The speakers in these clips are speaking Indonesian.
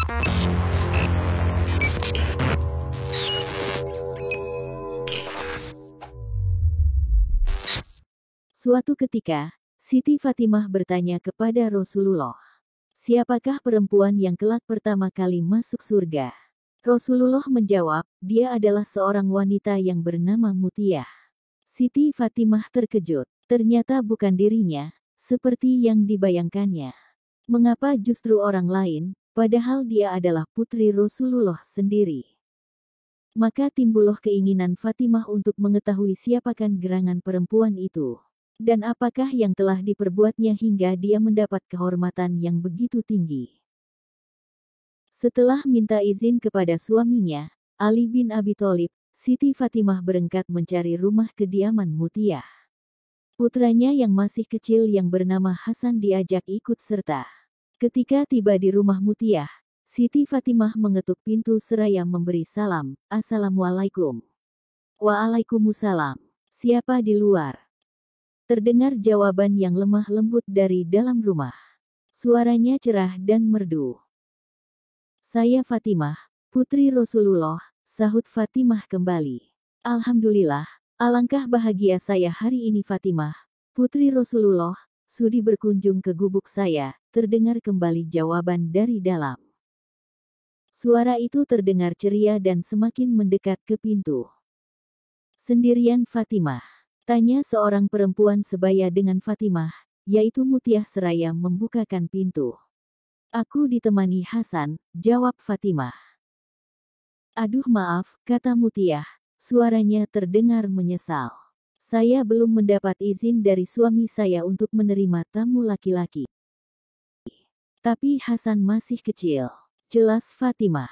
Suatu ketika, Siti Fatimah bertanya kepada Rasulullah, "Siapakah perempuan yang kelak pertama kali masuk surga?" Rasulullah menjawab, "Dia adalah seorang wanita yang bernama Mutiyah." Siti Fatimah terkejut. Ternyata bukan dirinya, seperti yang dibayangkannya. Mengapa justru orang lain, padahal dia adalah putri Rasulullah sendiri? Maka timbullah keinginan Fatimah untuk mengetahui siapakah gerangan perempuan itu. Dan apakah yang telah diperbuatnya hingga dia mendapat kehormatan yang begitu tinggi. Setelah minta izin kepada suaminya, Ali bin Abi Thalib, Siti Fatimah berangkat mencari rumah kediaman Mutiyah. Putranya yang masih kecil yang bernama Hasan diajak ikut serta. Ketika tiba di rumah Mutiyah, Siti Fatimah mengetuk pintu seraya memberi salam, "Assalamualaikum." "Waalaikumsalam. Siapa di luar?" Terdengar jawaban yang lemah lembut dari dalam rumah. Suaranya cerah dan merdu. "Saya Fatimah, putri Rasulullah," sahut Fatimah kembali. "Alhamdulillah, alangkah bahagia saya hari ini Fatimah, putri Rasulullah, sudi berkunjung ke gubuk saya," terdengar kembali jawaban dari dalam. Suara itu terdengar ceria dan semakin mendekat ke pintu. "Sendirian Fatimah?" tanya seorang perempuan sebaya dengan Fatimah, yaitu Mutiyah seraya membukakan pintu. "Aku ditemani Hasan," jawab Fatimah. "Aduh maaf," kata Mutiyah, suaranya terdengar menyesal. "Saya belum mendapat izin dari suami saya untuk menerima tamu laki-laki. Tapi Hasan masih kecil," jelas Fatimah.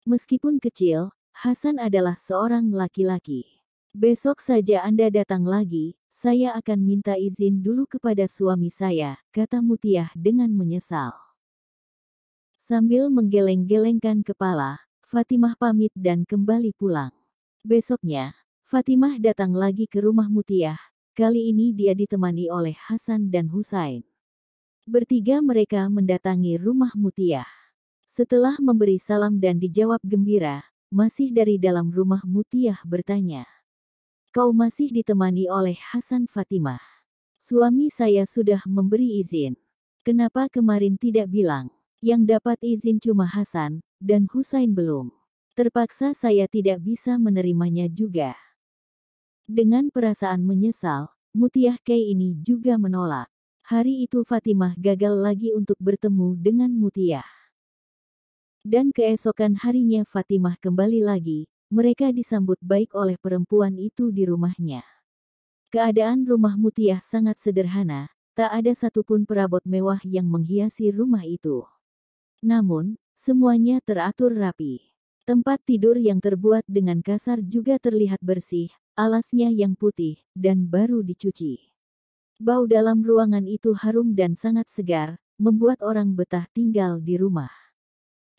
"Meskipun kecil, Hasan adalah seorang laki-laki. Besok saja Anda datang lagi, saya akan minta izin dulu kepada suami saya," kata Mutiyah dengan menyesal. Sambil menggeleng-gelengkan kepala, Fatimah pamit dan kembali pulang. Besoknya, Fatimah datang lagi ke rumah Mutiyah. Kali ini dia ditemani oleh Hasan dan Husain. Bertiga mereka mendatangi rumah Mutiyah. Setelah memberi salam dan dijawab gembira, masih dari dalam rumah Mutiyah bertanya, "Kau masih ditemani oleh Hasan Fatimah?" "Suami saya sudah memberi izin." "Kenapa kemarin tidak bilang?" "Yang dapat izin cuma Hasan, dan Husain belum. Terpaksa saya tidak bisa menerimanya juga." Dengan perasaan menyesal, Mutiyah Kay ini juga menolak. Hari itu Fatimah gagal lagi untuk bertemu dengan Mutiyah. Dan keesokan harinya Fatimah kembali lagi. Mereka disambut baik oleh perempuan itu di rumahnya. Keadaan rumah Mutiyah sangat sederhana, tak ada satupun perabot mewah yang menghiasi rumah itu. Namun, semuanya teratur rapi. Tempat tidur yang terbuat dengan kasar juga terlihat bersih, alasnya yang putih, dan baru dicuci. Bau dalam ruangan itu harum dan sangat segar, membuat orang betah tinggal di rumah.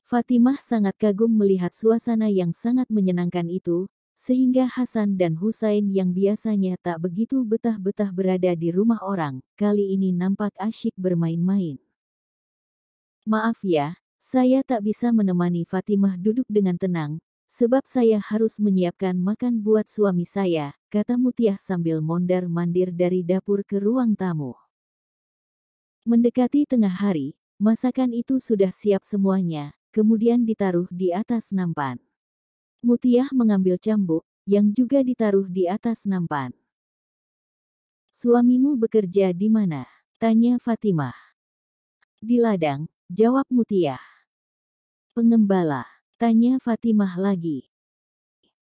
Fatimah sangat kagum melihat suasana yang sangat menyenangkan itu, sehingga Hasan dan Husain yang biasanya tak begitu betah-betah berada di rumah orang, kali ini nampak asyik bermain-main. "Maaf ya, saya tak bisa menemani Fatimah duduk dengan tenang, sebab saya harus menyiapkan makan buat suami saya," kata Mutiyah sambil mondar-mandir dari dapur ke ruang tamu. Mendekati tengah hari, masakan itu sudah siap semuanya, kemudian ditaruh di atas nampan. Mutiyah mengambil cambuk, yang juga ditaruh di atas nampan. "Suamimu bekerja di mana?" tanya Fatimah. "Di ladang," jawab Mutiyah. "Pengembala?" tanya Fatimah lagi.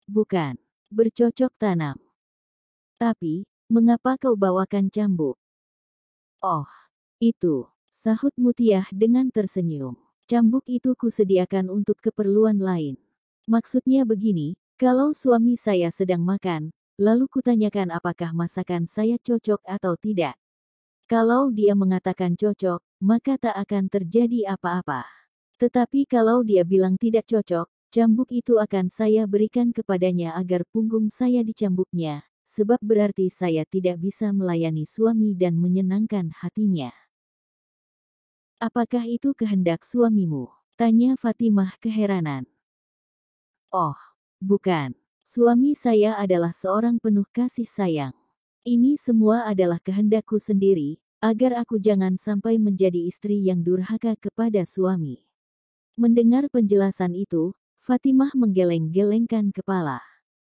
"Bukan, bercocok tanam." "Tapi, mengapa kau bawakan cambuk?" "Oh, itu," sahut Mutiyah dengan tersenyum. "Cambuk itu kusediakan untuk keperluan lain. Maksudnya begini, kalau suami saya sedang makan, lalu kutanyakan apakah masakan saya cocok atau tidak. Kalau dia mengatakan cocok, maka tak akan terjadi apa-apa. Tetapi kalau dia bilang tidak cocok, cambuk itu akan saya berikan kepadanya agar punggung saya dicambuknya, sebab berarti saya tidak bisa melayani suami dan menyenangkan hatinya. Apakah itu kehendak suamimu?" Tanya Fatimah keheranan. Oh, bukan. Suami saya adalah seorang penuh kasih sayang. Ini semua adalah kehendakku sendiri, agar aku jangan sampai menjadi istri yang durhaka kepada suami. Mendengar penjelasan itu, Fatimah menggeleng-gelengkan kepala.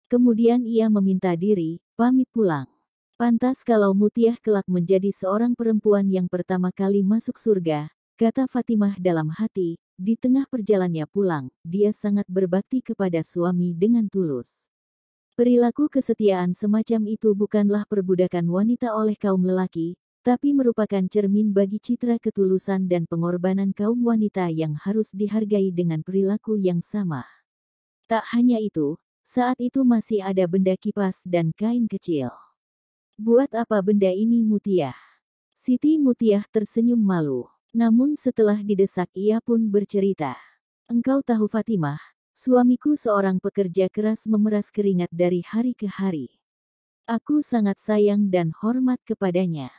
Kemudian ia meminta diri, pamit pulang. Pantas kalau Mutiah kelak menjadi seorang perempuan yang pertama kali masuk surga, kata Fatimah dalam hati. Di tengah perjalanannya pulang, dia sangat berbakti kepada suami dengan tulus. Perilaku kesetiaan semacam itu bukanlah perbudakan wanita oleh kaum lelaki, tapi merupakan cermin bagi citra ketulusan dan pengorbanan kaum wanita yang harus dihargai dengan perilaku yang sama. Tak hanya itu, saat itu masih ada benda kipas dan kain kecil. Buat apa benda ini Mutiah? Siti Mutiah tersenyum malu. Namun setelah didesak ia pun bercerita. Engkau tahu Fatimah, suamiku seorang pekerja keras memeras keringat dari hari ke hari. Aku sangat sayang dan hormat kepadanya.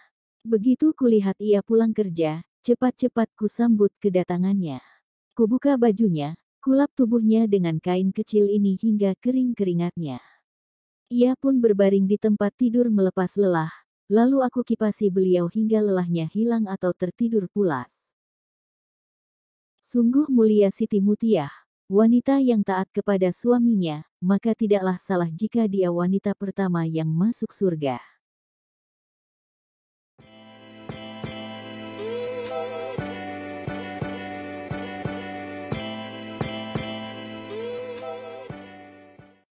Begitu kulihat ia pulang kerja, cepat-cepat kusambut kedatangannya. Kubuka bajunya, kulap tubuhnya dengan kain kecil ini hingga kering keringatnya. Ia pun berbaring di tempat tidur melepas lelah, lalu aku kipasi beliau hingga lelahnya hilang atau tertidur pulas. Sungguh mulia Siti Mutiah, wanita yang taat kepada suaminya, maka tidaklah salah jika dia wanita pertama yang masuk surga.